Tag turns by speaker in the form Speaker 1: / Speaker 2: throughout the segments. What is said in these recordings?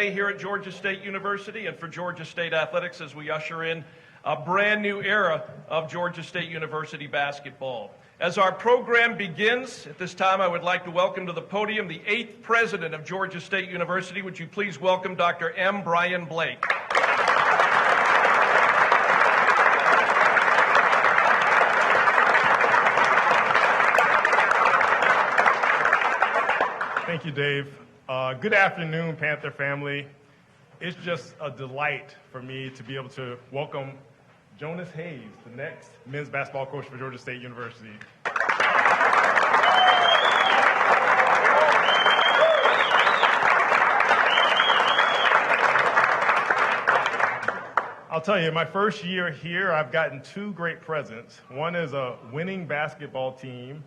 Speaker 1: day here at Georgia State University and for Georgia State Athletics as we usher in a brand new era of Georgia State University basketball. As our program begins, at this time I would like to welcome to the podium the 8th president of Georgia State University. Would you please welcome Dr. M. Brian Blake.
Speaker 2: Thank you, Dave. Good afternoon, Panther family. It's just a delight for me to be able to welcome Jonas Hayes, the next men's basketball coach for Georgia State University. I'll tell you, my first year here, I've gotten 2 great presents. One is a winning basketball team,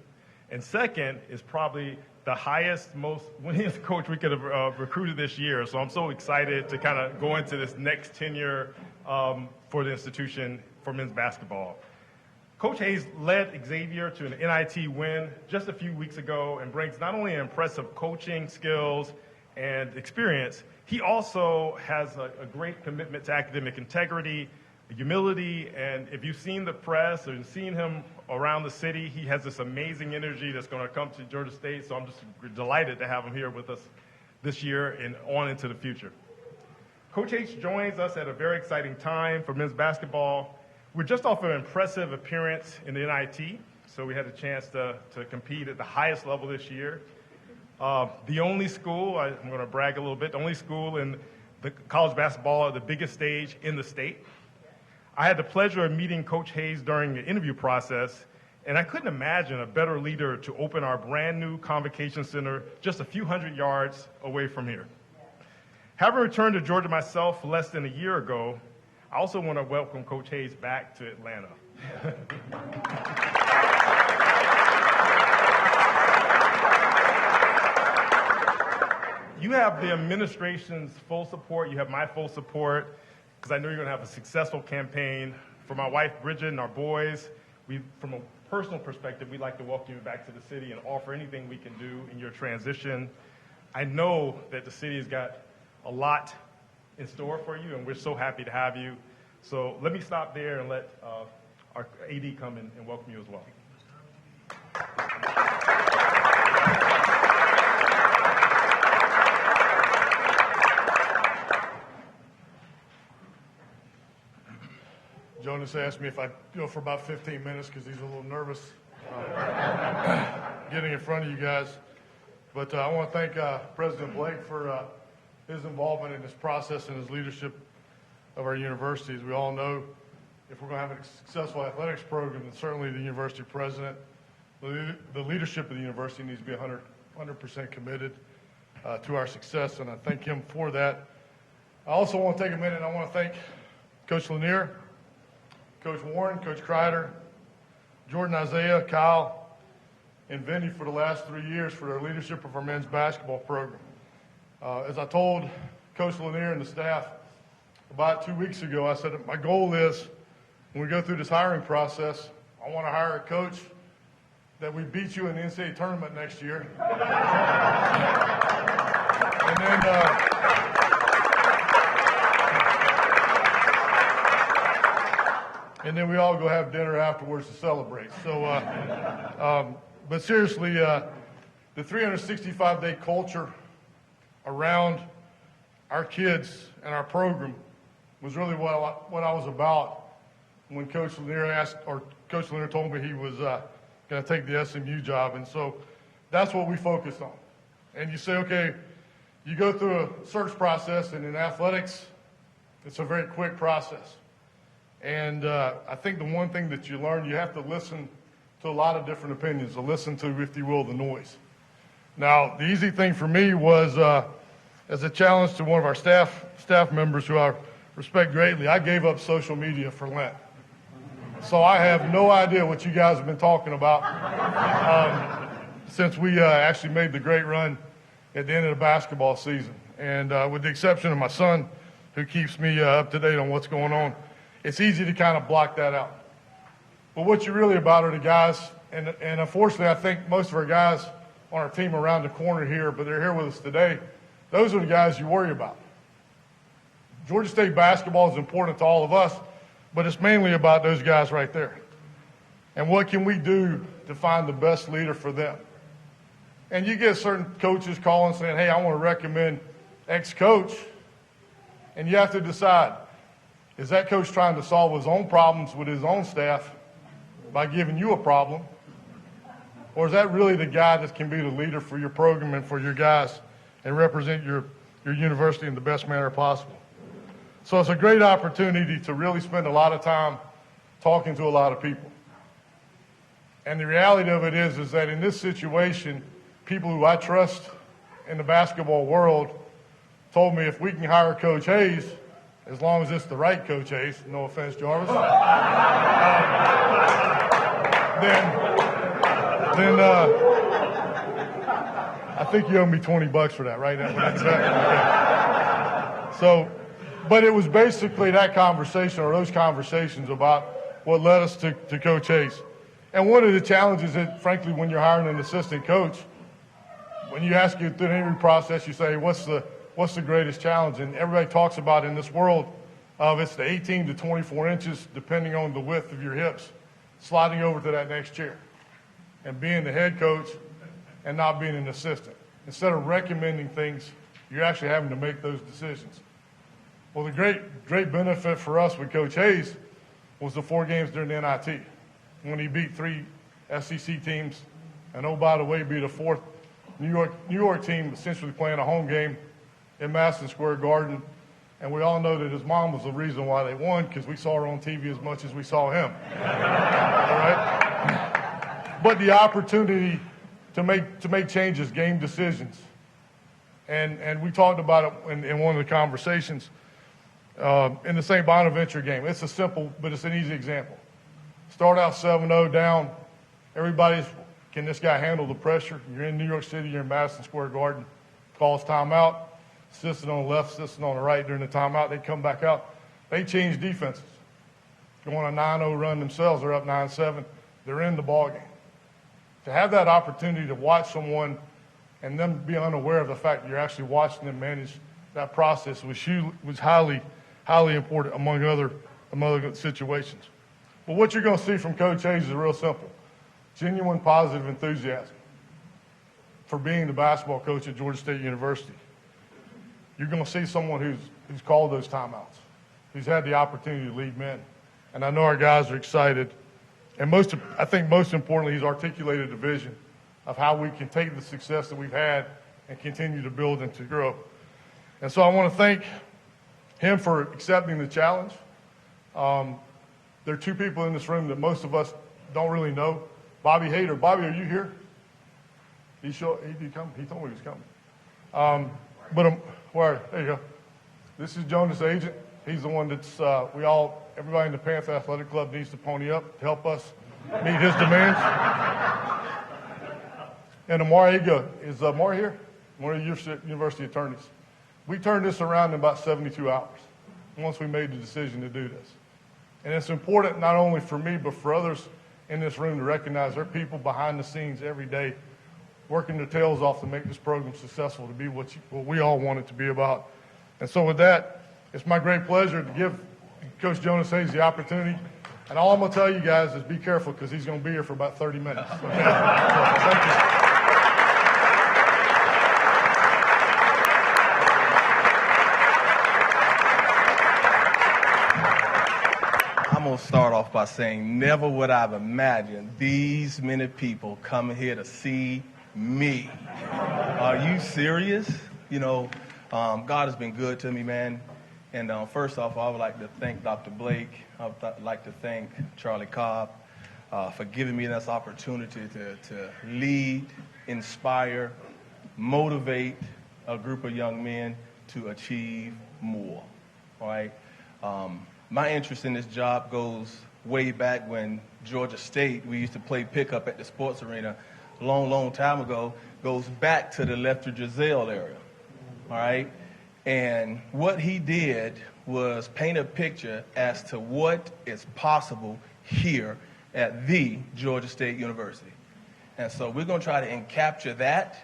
Speaker 2: and second is probably the highest, most winningest coach we could have recruited this year. So I'm so excited to kind of go into this next tenure for the institution for men's basketball. Coach Hayes led Xavier to an NIT win just a few weeks ago and brings not only impressive coaching skills and experience, he also has a great commitment to academic integrity, humility, and if you've seen the press or seen him around the city, he has this amazing energy that's going to come to Georgia State, so I'm just delighted to have him here with us this year and on into the future. Coach H joins us at a very exciting time for men's basketball. We're just off an impressive appearance in the NIT, so we had a chance to compete at the highest level this year. The only school, I'm going to brag a little bit, the only school in the college basketball at the biggest stage in the state. I had the pleasure of meeting Coach Hayes during the interview process, and I couldn't imagine a better leader to open our brand new convocation center just a few hundred yards away from here. Having returned to Georgia myself less than a year ago, I also want to welcome Coach Hayes back to Atlanta. You have the administration's full support. You have my full support, because I know you're going to have a successful campaign. For my wife, Bridget, and our boys, from a personal perspective, we'd like to welcome you back to the city and offer anything we can do in your transition. I know that the city has got a lot in store for you, and we're so happy to have you. So let me stop there and let our AD come in and welcome you as well.
Speaker 3: Jonas asked me if I'd go for about 15 minutes because he's a little nervous getting in front of you guys. But I want to thank President Blake for his involvement in this process and his leadership of our universities. We all know if we're going to have a successful athletics program, then certainly the university president, the leadership of the university needs to be 100% committed to our success, and I thank him for that. I also want to take a minute and I want to thank Coach Lanier, Coach Warren, Coach Kreider, Jordan, Isaiah, Kyle, and Vinny for the last 3 years for their leadership of our men's basketball program. As I told Coach Lanier and the staff about 2 weeks ago, I said my goal is when we go through this hiring process, I want to hire a coach that we beat you in the NCAA tournament next year. And then we all go have dinner afterwards to celebrate. So, but seriously, the 365-day culture around our kids and our program was really what I was about when Coach Lanier told me he was going to take the SMU job. And so that's what we focused on. And you say, okay, you go through a search process, and in athletics, it's a very quick process. And I think the one thing that you learn, you have to listen to a lot of different opinions, to listen to, if you will, the noise. Now, the easy thing for me was, as a challenge to one of our staff members who I respect greatly, I gave up social media for Lent. So I have no idea what you guys have been talking about since we actually made the great run at the end of the basketball season. And with the exception of my son, who keeps me up to date on what's going on, it's easy to kind of block that out. But what you're really about are the guys, and unfortunately I think most of our guys on our team around the corner here, but they're here with us today, those are the guys you worry about. Georgia State basketball is important to all of us, but it's mainly about those guys right there. And what can we do to find the best leader for them? And you get certain coaches calling saying, hey, I want to recommend X coach. And you have to decide, is that coach trying to solve his own problems with his own staff by giving you a problem? Or is that really the guy that can be the leader for your program and for your guys and represent your university in the best manner possible? So it's a great opportunity to really spend a lot of time talking to a lot of people. And the reality of it is that in this situation, people who I trust in the basketball world told me if we can hire Coach Hayes, as long as it's the right Coach Hayes, no offense, Jarvis, then I think you owe me $20 for that, right? Okay. So, but it was basically that conversation or those conversations about what led us to Coach Hayes. And one of the challenges that, frankly, when you're hiring an assistant coach, when you ask you through the interview process, you say, what's the greatest challenge? And everybody talks about in this world of it's the 18 to 24 inches, depending on the width of your hips, sliding over to that next chair and being the head coach and not being an assistant. Instead of recommending things, you're actually having to make those decisions. Well, the great benefit for us with Coach Hayes was the 4 games during the NIT when he beat 3 SEC teams and, oh, by the way, beat a 4th New York team essentially playing a home game in Madison Square Garden. And we all know that his mom was the reason why they won because we saw her on TV as much as we saw him. All right? But the opportunity to make changes, game decisions. And we talked about it in one of the conversations in the St. Bonaventure game. It's a simple, but it's an easy example. Start out 7-0 down. Can this guy handle the pressure? You're in New York City, you're in Madison Square Garden. Calls timeout. Assistant on the left, assistant on the right during the timeout. They come back out. They change defenses. Go on a 9-0 run themselves. They're up 9-7. They're in the ballgame. To have that opportunity to watch someone and them be unaware of the fact that you're actually watching them manage that process was highly, highly important among other situations. But what you're going to see from Coach Hayes is real simple. Genuine positive enthusiasm for being the basketball coach at Georgia State University. You're going to see someone who's called those timeouts, who's had the opportunity to lead men. And I know our guys are excited. And I think most importantly, he's articulated a vision of how we can take the success that we've had and continue to build and to grow. And so I want to thank him for accepting the challenge. There are 2 people in this room that most of us don't really know. Bobby Hader. Bobby, are you here? He told me he was coming. There you go. This is Jonas Hayes. He's the one that's everybody in the Panther Athletic Club needs to pony up to help us meet his demands. And Amar Ega, is Amar here? One of your university attorneys. We turned this around in about 72 hours once we made the decision to do this. And it's important not only for me but for others in this room to recognize there are people behind the scenes every day working their tails off to make this program successful, to be what we all want it to be about. And so with that, it's my great pleasure to give Coach Jonas Hayes the opportunity. And all I'm going to tell you guys is be careful because he's going to be here for about 30 minutes. Okay? So, thank you.
Speaker 4: I'm going to start off by saying never would I have imagined these many people coming here to see me. Are you serious? You know, God has been good to me, man. And first off, I would like to thank Dr. Blake. I would like to thank Charlie Cobb for giving me this opportunity to lead, inspire, motivate a group of young men to achieve more. All right. My interest in this job goes way back when Georgia State, we used to play pickup at the sports arena a long, long time ago, goes back to the Lefty Driesell area, all right? And what he did was paint a picture as to what is possible here at the Georgia State University. And so we're going to try to capture that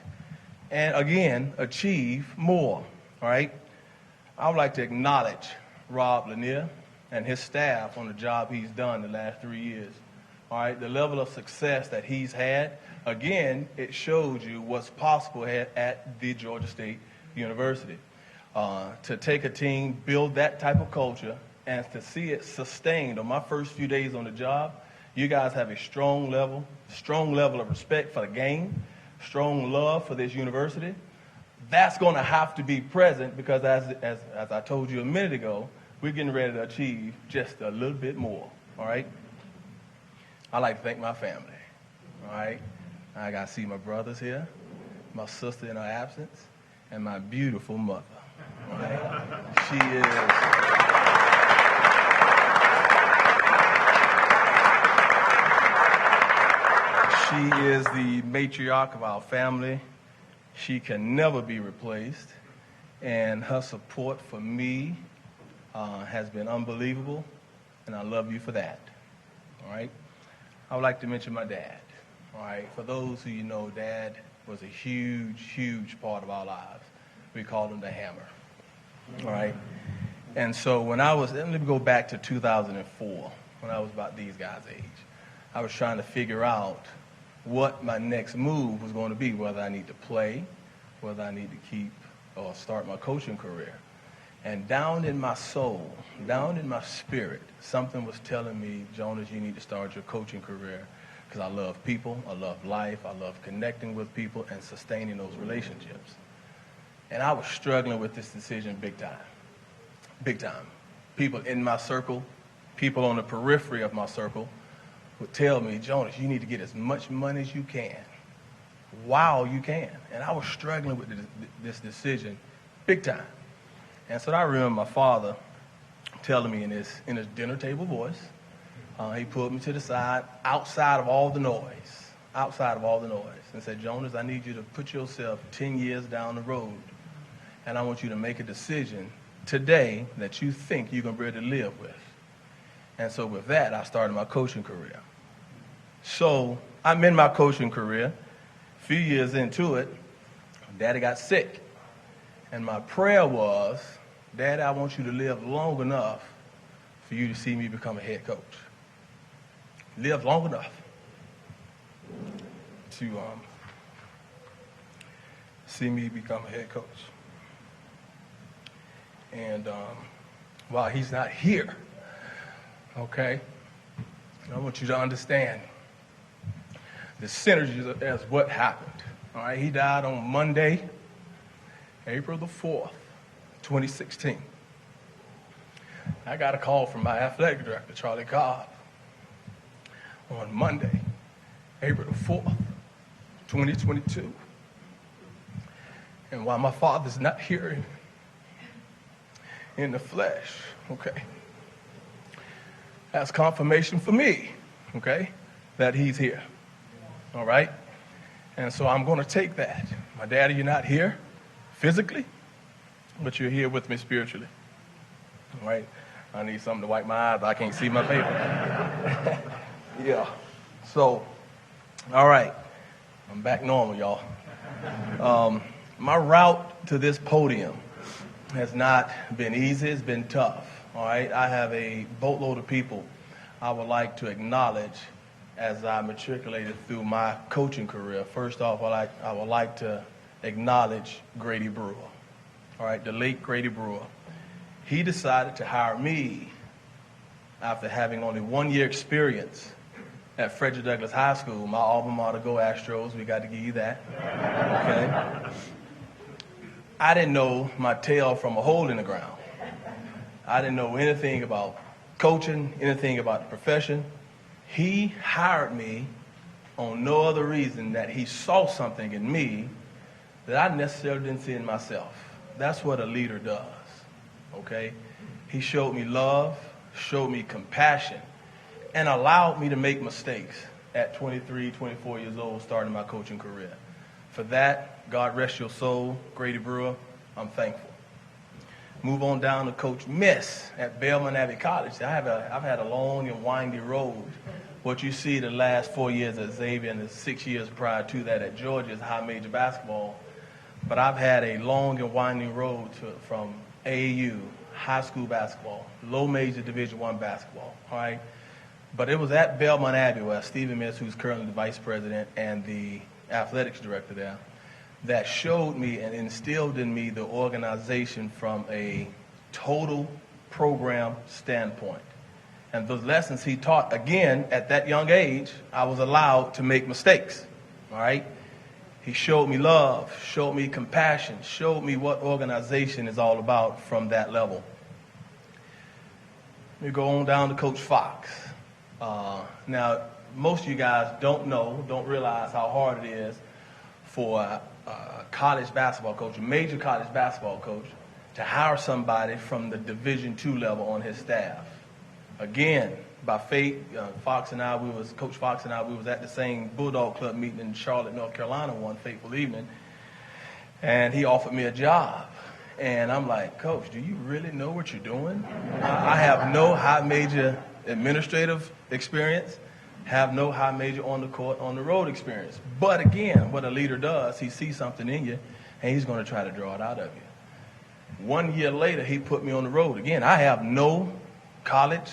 Speaker 4: and, again, achieve more, all right? I would like to acknowledge Rob Lanier and his staff on the job he's done the last 3 years. All right, the level of success that he's had, again, it shows you what's possible at the Georgia State University. To take a team, build that type of culture, and to see it sustained on my first few days on the job, you guys have a strong level of respect for the game, strong love for this university. That's going to have to be present because as I told you a minute ago, we're getting ready to achieve just a little bit more, all right? I'd like to thank my family, all right? I got to see my brothers here, my sister in her absence, and my beautiful mother, all right? She is the matriarch of our family. She can never be replaced, and her support for me has been unbelievable, and I love you for that, all right? I would like to mention my dad, all right? For those who you know, Dad was a huge, huge part of our lives. We called him the Hammer, all right? And so let me go back to 2004, when I was about these guys' age. I was trying to figure out what my next move was going to be, whether I need to play, whether I need to keep or start my coaching career. And down in my soul, down in my spirit, something was telling me, Jonas, you need to start your coaching career because I love people, I love life, I love connecting with people and sustaining those relationships. And I was struggling with this decision big time, big time. People in my circle, people on the periphery of my circle would tell me, Jonas, you need to get as much money as you can while you can. And I was struggling with this decision big time. And so I remember my father telling me in his dinner table voice, he pulled me to the side, outside of all the noise, and said, Jonas, I need you to put yourself 10 years down the road, and I want you to make a decision today that you think you're going to be able to live with. And so with that, I started my coaching career. So I'm in my coaching career. A few years into it, Daddy got sick. And my prayer was, Daddy, I want you to live long enough for you to see me become a head coach. Live long enough to see me become a head coach. And while he's not here, okay, I want you to understand the synergy as what happened. All right, he died on Monday, April the 4th, 2016. I got a call from my athletic director, Charlie Cobb, on Monday, April the 4th, 2022. And while my father's not here in the flesh, okay, that's confirmation for me, okay, that he's here, all right? And so I'm going to take that. My daddy, you're not here physically, but you're here with me spiritually, all right? I need something to wipe my eyes. I can't see my paper. Yeah. So, all right. I'm back normal, y'all. My route to this podium has not been easy. It's been tough. All right. I have a boatload of people I would like to acknowledge as I matriculated through my coaching career. First off, I would like to acknowledge Grady Brewer. All right. The late Grady Brewer. He decided to hire me after having only 1 year experience at Frederick Douglass High School, my alma mater. Go Astros, we got to give you that, okay? I didn't know my tail from a hole in the ground. I didn't know anything about coaching, anything about the profession. He hired me on no other reason that he saw something in me that I necessarily didn't see in myself. That's what a leader does, okay? He showed me love, showed me compassion, and allowed me to make mistakes at 23, 24 years old, starting my coaching career. For that, God rest your soul, Grady Brewer, I'm thankful. Move on down to Coach Miss at Belmont Abbey College. I've had a long and windy road. What you see the last 4 years at Xavier and the 6 years prior to that at Georgia is high major basketball. But I've had a long and winding road from AAU, high school basketball, low major Division I basketball, all right? But it was at Belmont Abbey where Stephen Miss, who's currently the vice president and the athletics director there, that showed me and instilled in me the organization from a total program standpoint. And those lessons he taught, again, at that young age, I was allowed to make mistakes, all right? He showed me love, showed me compassion, showed me what organization is all about from that level. We go on down to Coach Fox. Now, most of you guys don't realize how hard it is for a college basketball coach, a major college basketball coach, to hire somebody from the Division II level on his staff. Again, by fate, Coach Fox and I, we was at the same Bulldog Club meeting in Charlotte, North Carolina one fateful evening, and he offered me a job. And I'm like, Coach, do you really know what you're doing? I have no high major administrative experience, have no high major on the court, on the road experience. But again, what a leader does, he sees something in you, and he's going to try to draw it out of you. 1 year later, he put me on the road. Again, I have no college,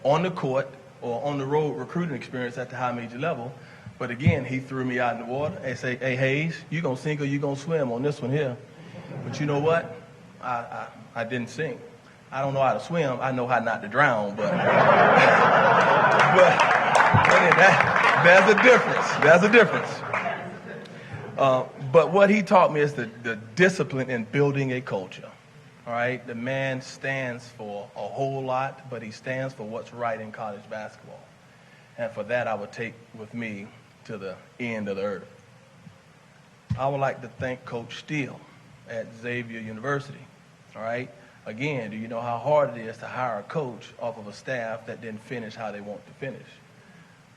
Speaker 4: on the court, or on the road recruiting experience at the high major level. But again, he threw me out in the water and say, hey, Hayes, you going to sink or you going to swim on this one here. But you know what? I didn't sink. I don't know how to swim. I know how not to drown, but there's a difference. There's a difference. But what he taught me is the discipline in building a culture. All right? The man stands for a whole lot, but he stands for what's right in college basketball. And for that, I would take with me to the end of the earth. I would like to thank Coach Steele at Xavier University. All right? Again, do you know how hard it is to hire a coach off of a staff that didn't finish how they want to finish?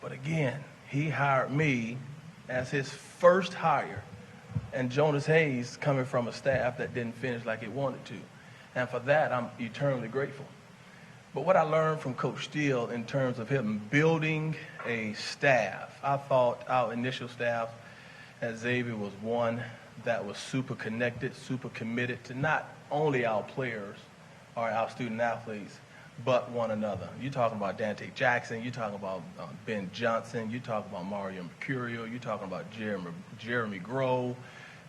Speaker 4: But again, he hired me as his first hire, and Jonas Hayes coming from a staff that didn't finish like it wanted to. And for that, I'm eternally grateful. But what I learned from Coach Steele in terms of him building a staff, I thought our initial staff at Xavier was one that was super connected, super committed to not only our players or our student athletes, but one another. You're talking about Dante Jackson, you're talking about Ben Johnson, you're talking about Mario Mercurio, you're talking about Jeremy Grove,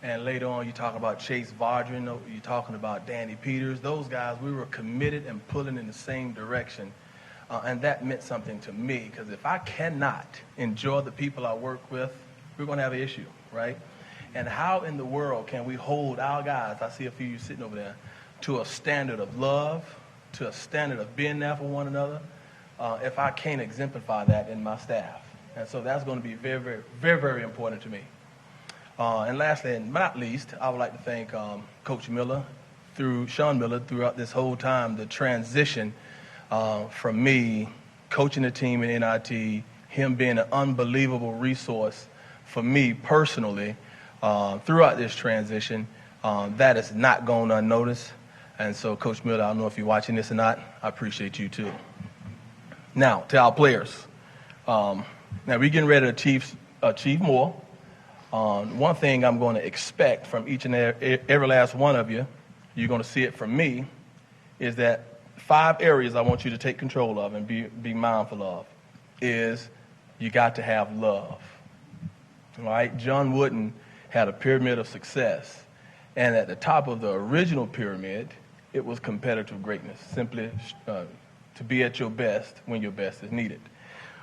Speaker 4: and later on you're talking about Chase Vardrin, you're talking about Danny Peters. Those guys, we were committed and pulling in the same direction, and that meant something to me, because if I cannot enjoy the people I work with, we're going to have an issue, right? And how in the world can we hold our guys, I see a few of you sitting over there, to a standard of love, to a standard of being there for one another, if I can't exemplify that in my staff? And so that's going to be very, very, very, very important to me. And lastly, and not least, I would like to thank Coach Miller, Sean Miller, throughout this whole time, the transition from me coaching the team in NIT, him being an unbelievable resource for me personally throughout this transition. That is not going unnoticed. And so, Coach Miller, I don't know if you're watching this or not, I appreciate you too. Now, to our players. Now, we're getting ready to achieve more. One thing I'm going to expect from each and every last one of you, you're going to see it from me, is that 5 areas I want you to take control of and be mindful of is you got to have love. All right? John Wooden had a pyramid of success. And at the top of the original pyramid, it was competitive greatness, simply to be at your best when your best is needed.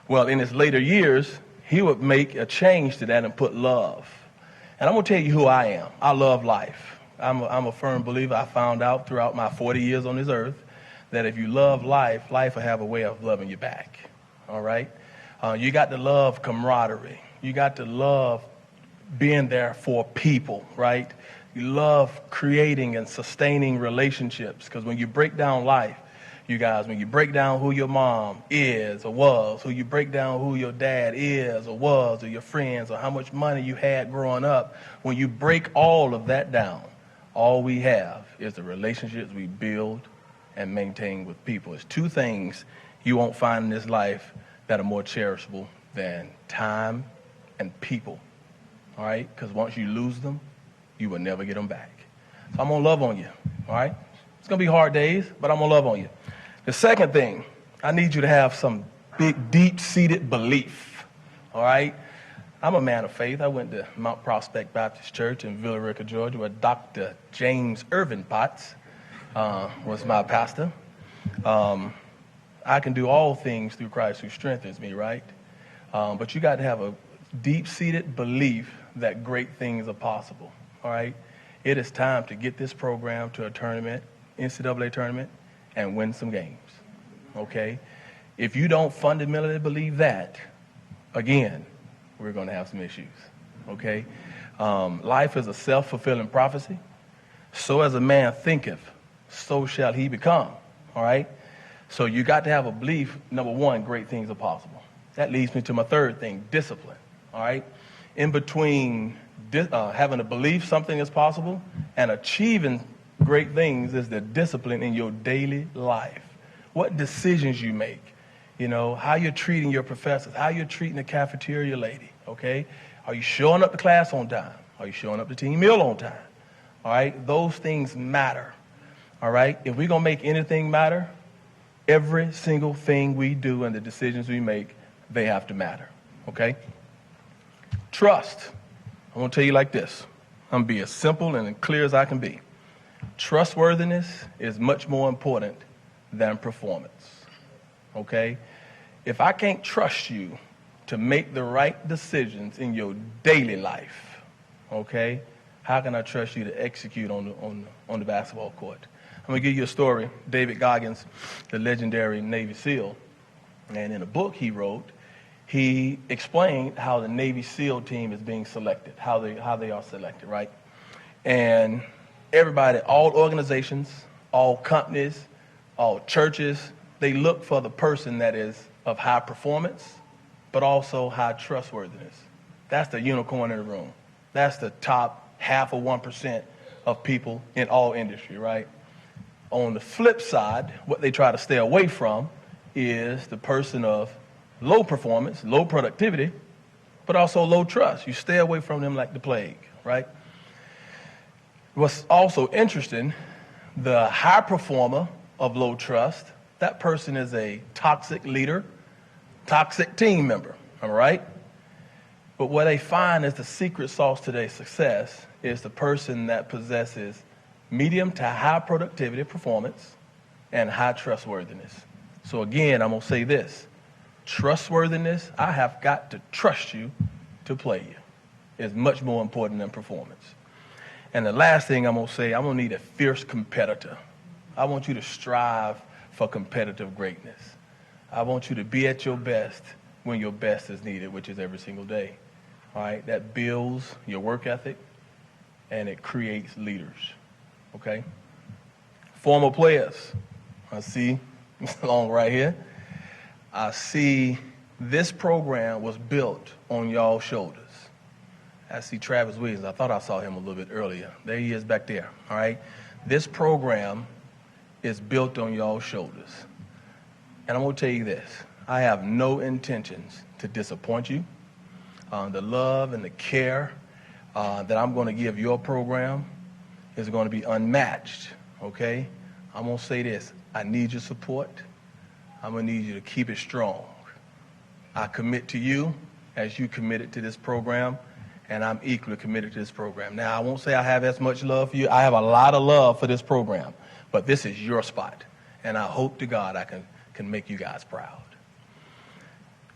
Speaker 4: Well, in his later years, he would make a change to that and put love. And I'm going to tell you who I am. I love life. I'm a firm believer. I found out throughout my 40 years on this earth that if you love life, life will have a way of loving you back. All right? You got to love camaraderie. You got to love being there for people, right? You love creating and sustaining relationships, because when you break down life, you guys, when you break down who your mom is or was, who you break down who your dad is or was, or your friends, or how much money you had growing up, when you break all of that down, all we have is the relationships we build and maintain with people. It's 2 things you won't find in this life that are more cherishable than time and people, all right? Because once you lose them, you will never get them back. So I'm going to love on you, all right? It's going to be hard days, but I'm going to love on you. The second thing, I need you to have some big, deep-seated belief, all right? I'm a man of faith. I went to Mount Prospect Baptist Church in Villa Rica, Georgia, where Dr. James Irvin Potts was my pastor. I can do all things through Christ who strengthens me, right? But you got to have a deep-seated belief that great things are possible, all right? It is time to get this program to a tournament, NCAA tournament, and win some games, okay? If you don't fundamentally believe that, again, we're going to have some issues, okay? Life is a self-fulfilling prophecy. So as a man thinketh, so shall he become, all right? So you got to have a belief, number one, great things are possible. That leads me to my third thing, discipline, all right? In between having a belief something is possible and achieving great things is the discipline in your daily life. What decisions you make, you know, how you're treating your professors, how you're treating the cafeteria lady, okay? Are you showing up to class on time? Are you showing up to team meal on time? All right? Those things matter, all right? If we're going to make anything matter, every single thing we do and the decisions we make, they have to matter, okay? Trust. I'm going to tell you like this. I'm going to be as simple and as clear as I can be. Trustworthiness is much more important than performance, okay? If I can't trust you to make the right decisions in your daily life, okay, how can I trust you to execute on the basketball court? I'm going to give you a story. David Goggins, the legendary Navy SEAL, and in a book he wrote, he explained how the Navy SEAL team is being selected, how they are selected, right? And everybody, all organizations, all companies, all churches, they look for the person that is of high performance, but also high trustworthiness. That's the unicorn in the room. That's the top 0.5% of people in all industry, right? On the flip side, what they try to stay away from is the person of low performance, low productivity, but also low trust. You stay away from them like the plague, right? What's also interesting, the high performer of low trust, that person is a toxic leader, toxic team member, all right? But what they find is the secret sauce to their success is the person that possesses medium to high productivity performance and high trustworthiness. So again, I'm going to say this. Trustworthiness, I have got to trust you to play you, is much more important than performance. And the last thing I'm going to say, I'm going to need a fierce competitor. I want you to strive for competitive greatness. I want you to be at your best when your best is needed, which is every single day. All right? That builds your work ethic, and it creates leaders. Okay? Former players. I see along right here. I see this program was built on y'all's shoulders. I see Travis Williams. I thought I saw him a little bit earlier. There he is back there, all right? This program is built on y'all's shoulders. And I'm going to tell you this. I have no intentions to disappoint you. The love and the care that I'm going to give your program is going to be unmatched, okay? I'm going to say this. I need your support. I'm going to need you to keep it strong. I commit to you as you committed to this program, and I'm equally committed to this program. Now, I won't say I have as much love for you. I have a lot of love for this program, but this is your spot, and I hope to God I can make you guys proud.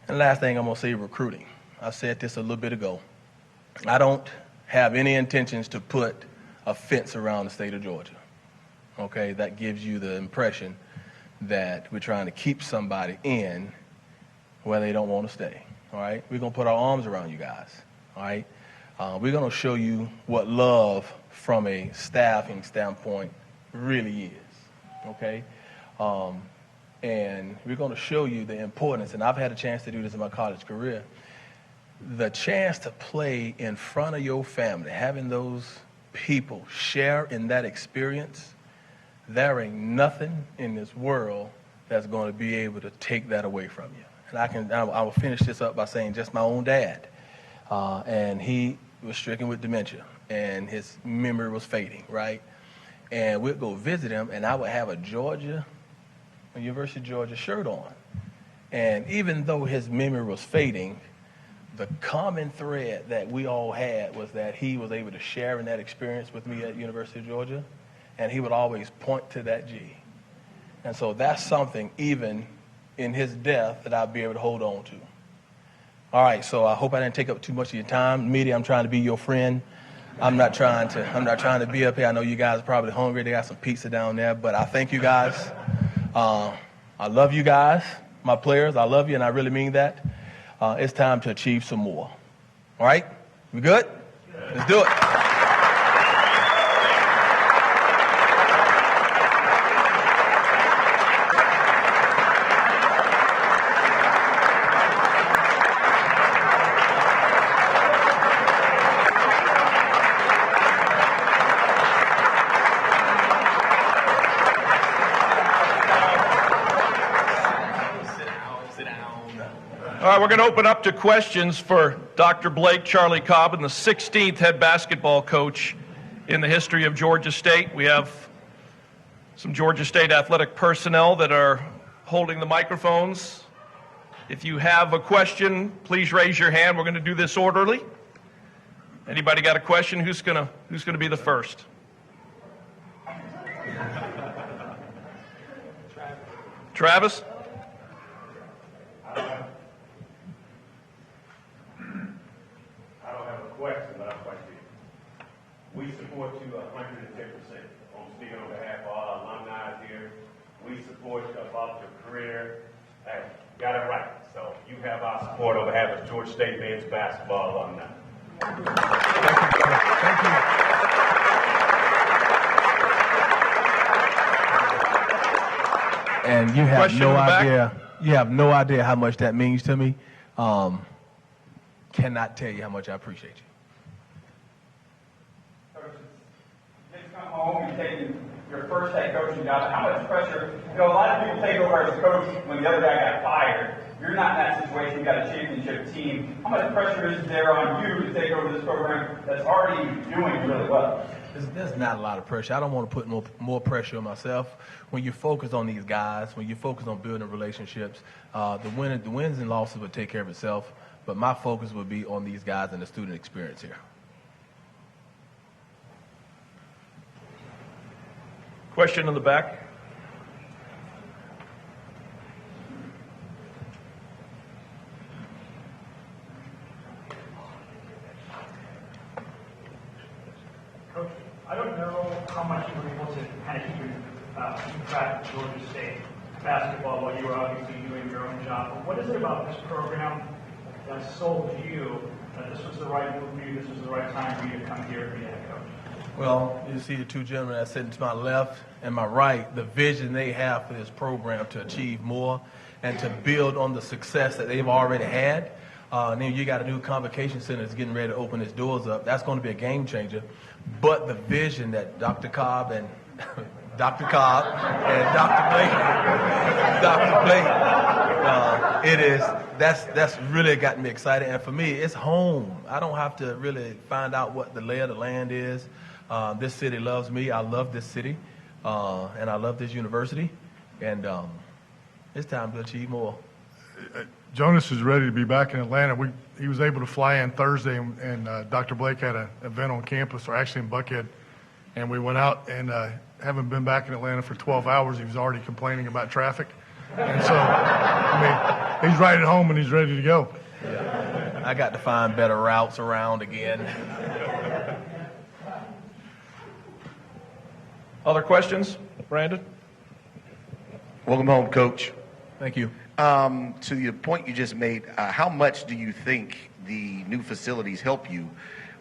Speaker 4: And the last thing I'm going to say, recruiting. I said this a little bit ago. I don't have any intentions to put a fence around the state of Georgia, okay? That gives you the impression that we're trying to keep somebody in where they don't want to stay, all right? We're going to put our arms around you guys, all right? We're going to show you what love from a staffing standpoint really is, okay? And we're going to show you the importance, and I've had a chance to do this in my college career, the chance to play in front of your family, having those people share in that experience. There ain't nothing in this world that's going to be able to take that away from you. And I will finish this up by saying just my own dad. And he was stricken with dementia, and his memory was fading, right? and we'd go visit him, and I would have a University of Georgia shirt on. And even though his memory was fading, the common thread that we all had was that he was able to share in that experience with me at University of Georgia, and he would always point to that G. And so that's something, even in his death, that I'll be able to hold on to. All right, so I hope I didn't take up too much of your time. Media, I'm trying to be your friend. I'm not trying to be up here. I know you guys are probably hungry. They got some pizza down there, but I thank you guys. I love you guys, my players. I love you, and I really mean that. It's time to achieve some more. All right? We good? Let's do it.
Speaker 1: All right, we're going to open up to questions for Dr. Blake Charlie Cobb, and the 16th head basketball coach in the history of Georgia State. We have some Georgia State athletic personnel that are holding the microphones. If you have a question, please raise your hand. We're going to do this orderly. Anybody got a question? Who's going to be the first? Travis?
Speaker 5: We support you 110%. I'm speaking on behalf of all alumni here. We support you about your career. Hey, got it right. So you have our support on behalf of Georgia State men's basketball alumni.
Speaker 2: Thank you.
Speaker 4: And you have no idea how much that means to me. Cannot tell you how much I appreciate you.
Speaker 6: Come home and taking your first head coaching job, how much pressure? You know, a lot of people take over as a coach when the other guy got fired. You're not in that situation. You got a championship team. How much pressure is there on you to take over this program that's already doing really well?
Speaker 4: There's not a lot of pressure. I don't want to put more pressure on myself. When you focus on these guys, when you focus on building relationships, the wins and losses will take care of itself. But my focus will be on these guys and the student experience here.
Speaker 1: Question in the back.
Speaker 7: Coach, I don't know how much you were able to kind of keep track of Georgia State basketball while you were obviously doing your own job. But what is it about this program that sold you that this was the right move for you, this was the right time for you to come here and be a head coach?
Speaker 4: Well, you see the two gentlemen that sit to my left and my right, the vision they have for this program to achieve more and to build on the success that they've already had. And then you got a new convocation center that's getting ready to open its doors up. That's going to be a game changer. But the vision that Dr. Cobb and Dr. Blake, that's really got me excited. And for me, it's home. I don't have to really find out what the lay of the land is. This city loves me. I love this city, and I love this university, and it's time to achieve more.
Speaker 3: Jonas is ready to be back in Atlanta. He was able to fly in Thursday, and Dr. Blake had an event on campus, or actually in Buckhead, and we went out and haven't been back in Atlanta for 12 hours. He was already complaining about traffic, and so I mean, he's right at home and he's ready to go.
Speaker 4: Yeah. I got to find better routes around again.
Speaker 1: Other questions? Brandon?
Speaker 8: Welcome home, Coach.
Speaker 4: Thank you.
Speaker 8: To the point you just made, how much do you think the new facilities help you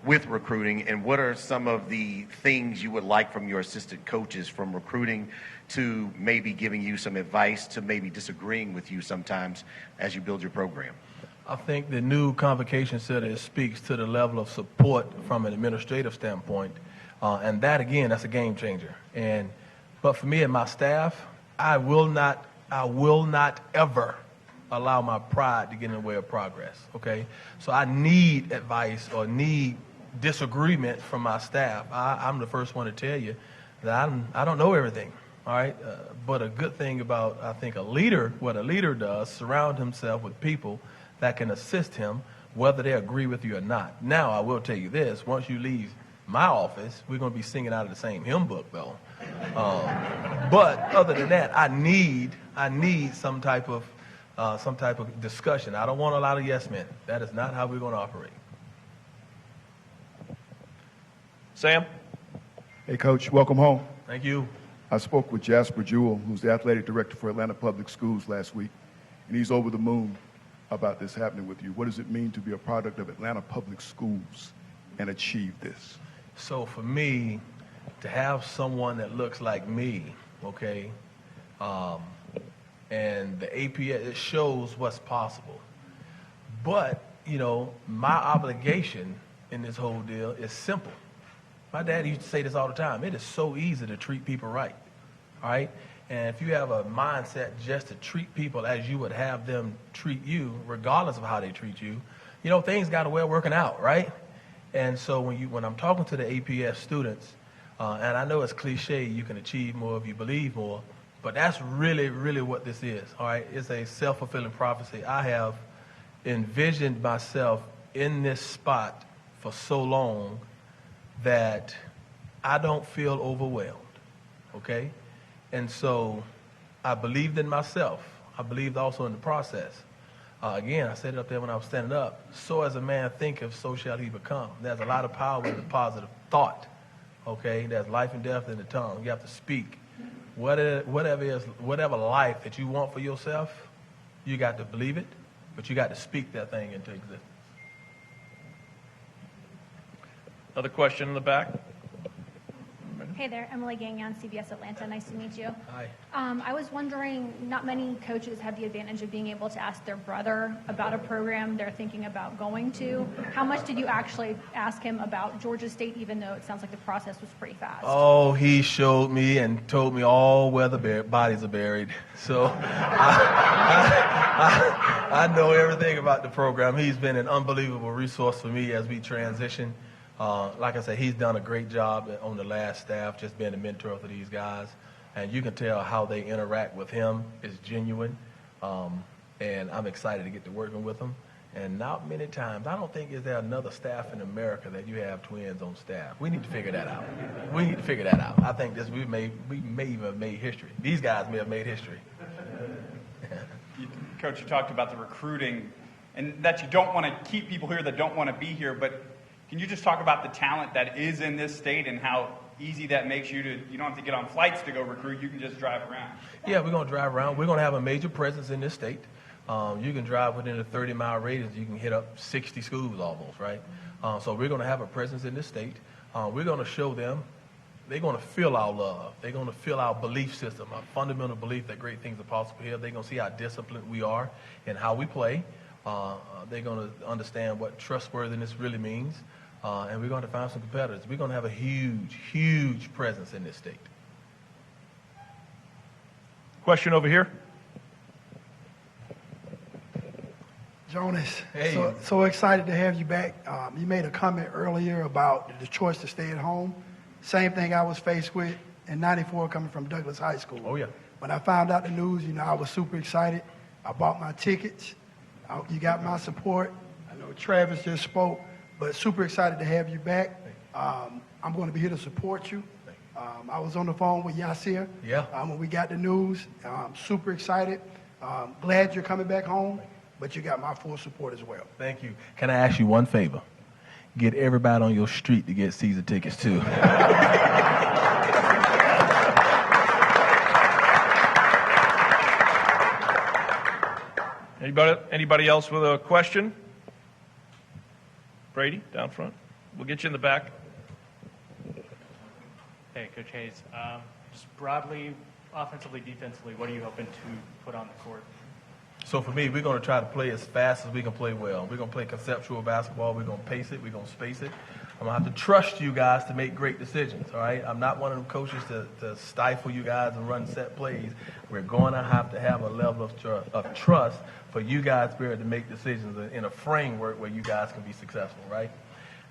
Speaker 8: with recruiting, and what are some of the things you would like from your assistant coaches, from recruiting to maybe giving you some advice to maybe disagreeing with you sometimes as you build your program?
Speaker 4: I think the new convocation center speaks to the level of support from an administrative standpoint. And that, again, that's a game changer. But for me and my staff, I will not ever allow my pride to get in the way of progress, okay? So I need advice or need disagreement from my staff. I'm the first one to tell you that I don't know everything, all right? But a good thing about, I think, what a leader does, surround himself with people that can assist him, whether they agree with you or not. Now, I will tell you this, once you leave my office, we're going to be singing out of the same hymn book, though. But other than that, I need some type of discussion. I don't want a lot of yes men. That is not how we're going to operate.
Speaker 1: Sam?
Speaker 9: Hey, Coach, welcome home.
Speaker 4: Thank you.
Speaker 9: I spoke with Jasper Jewell, who's the athletic director for Atlanta Public Schools last week, and he's over the moon about this happening with you. What does it mean to be a product of Atlanta Public Schools and achieve this?
Speaker 4: So for me, to have someone that looks like me, okay, and the APS, it shows what's possible. But, you know, my obligation in this whole deal is simple. My dad used to say this all the time. It is so easy to treat people right, all right? And if you have a mindset just to treat people as you would have them treat you, regardless of how they treat you, you know, things got a way of working out, right? And so when I'm talking to the APS students, and I know it's cliche, you can achieve more if you believe more, but that's really, really what this is, all right? It's a self-fulfilling prophecy. I have envisioned myself in this spot for so long that I don't feel overwhelmed, okay? And so I believed in myself. I believed also in the process. Again, I said it up there when I was standing up. So as a man thinketh, so shall he become. There's a lot of power in the positive thought, okay? There's life and death in the tongue. You have to speak. Whatever life that you want for yourself, you got to believe it, but you got to speak that thing into existence.
Speaker 1: Another question in the back.
Speaker 10: Hey there, Emily Gagnon, CBS Atlanta. Nice to meet you.
Speaker 4: Hi.
Speaker 10: I was wondering, not many coaches have the advantage of being able to ask their brother about a program they're thinking about going to. How much did you actually ask him about Georgia State, even though it sounds like the process was pretty fast?
Speaker 4: Oh, he showed me and told me all where the bodies are buried. So I know everything about the program. He's been an unbelievable resource for me as we transition. Like I said, he's done a great job on the last staff, just being a mentor for these guys. And you can tell how they interact with him is genuine. And I'm excited to get to working with him. And not many times, I don't think is there another staff in America that you have twins on staff. We need to figure that out. I think we may even have made history. These guys may have made history.
Speaker 6: Coach, you talked about the recruiting and that you don't want to keep people here that don't want to be here, but can you just talk about the talent that is in this state and how easy that makes you don't have to get on flights to go recruit, you can just drive around?
Speaker 4: Yeah, we're going to drive around. We're going to have a major presence in this state. You can drive within a 30-mile radius. You can hit up 60 schools almost, right? So we're going to have a presence in this state. We're going to show them. They're going to feel our love. They're going to feel our belief system, our fundamental belief that great things are possible here. They're going to see how disciplined we are and how we play. They're going to understand what trustworthiness really means. And we're going to find some competitors. We're going to have a huge, huge presence in this state.
Speaker 1: Question over here.
Speaker 11: Jonas,
Speaker 4: Hey.
Speaker 11: so excited to have you back. You made a comment earlier about the choice to stay at home. Same thing I was faced with in '94 coming from Douglas High School.
Speaker 4: Oh, yeah.
Speaker 11: When I found out the news, I was super excited. I bought my tickets. You got my support. I know Travis just spoke. But super excited to have you back. I'm going to be here to support you. I was on the phone with Yasir when we got the news. Super excited. Glad you're coming back home, but you got my full support as well.
Speaker 4: Thank you. Can I ask you one favor? Get everybody on your street to get season tickets, too.
Speaker 1: Anybody else with a question? Brady, down front. We'll get you in the back.
Speaker 12: Hey, Coach Hayes. Just broadly, offensively, defensively, what are you hoping to put on the court?
Speaker 4: So for me, we're going to try to play as fast as we can play well. We're going to play conceptual basketball. We're going to pace it. We're going to space it. I'm going to have to trust you guys to make great decisions, all right? I'm not one of them coaches to stifle you guys and run set plays. We're going to have a level of trust for you guys to be able to make decisions in a framework where you guys can be successful, right?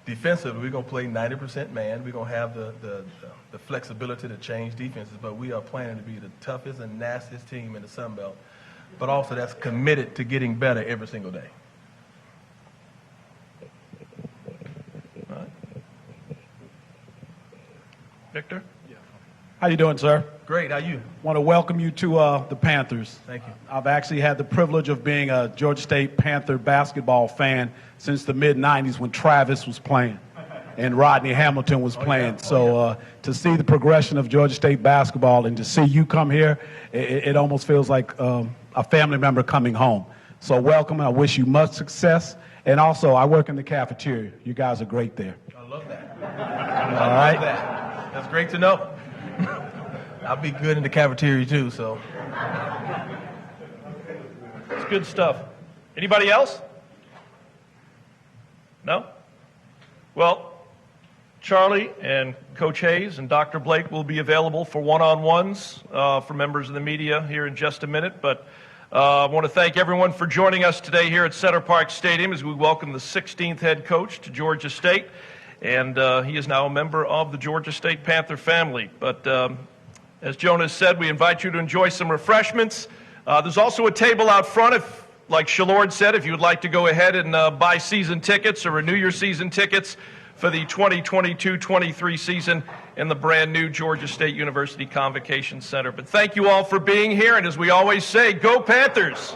Speaker 4: defensively, we're going to play 90% man. We're going to have the flexibility to change defenses, but we are planning to be the toughest and nastiest team in the Sun Belt, but also that's committed to getting better every single day. All right.
Speaker 1: Victor?
Speaker 13: How you doing, sir?
Speaker 4: Great. How you?
Speaker 13: Want to welcome you to the Panthers.
Speaker 4: Thank you.
Speaker 13: I've actually had the privilege of being a Georgia State Panther basketball fan since the mid-'90s when Travis was playing and Rodney Hamilton was playing. So to see the progression of Georgia State basketball and to see you come here, it almost feels like a family member coming home. So welcome. I wish you much success. And also, I work in the cafeteria. You guys are great there.
Speaker 4: I love that.
Speaker 13: All right.
Speaker 4: That's great to know. I'll be good in the cafeteria too, so.
Speaker 1: It's good stuff. Anybody else? No? Well, Charlie and Coach Hayes and Dr. Blake will be available for one-on-ones for members of the media here in just a minute, but I want to thank everyone for joining us today here at Center Park Stadium as we welcome the 16th head coach to Georgia State, and he is now a member of the Georgia State Panther family. But as Jonas said, we invite you to enjoy some refreshments. There's also a table out front, if, like Shalord said, if you would like to go ahead and buy season tickets or renew your season tickets for the 2022-23 season in the brand new Georgia State University Convocation Center. But thank you all for being here, and as we always say, go Panthers!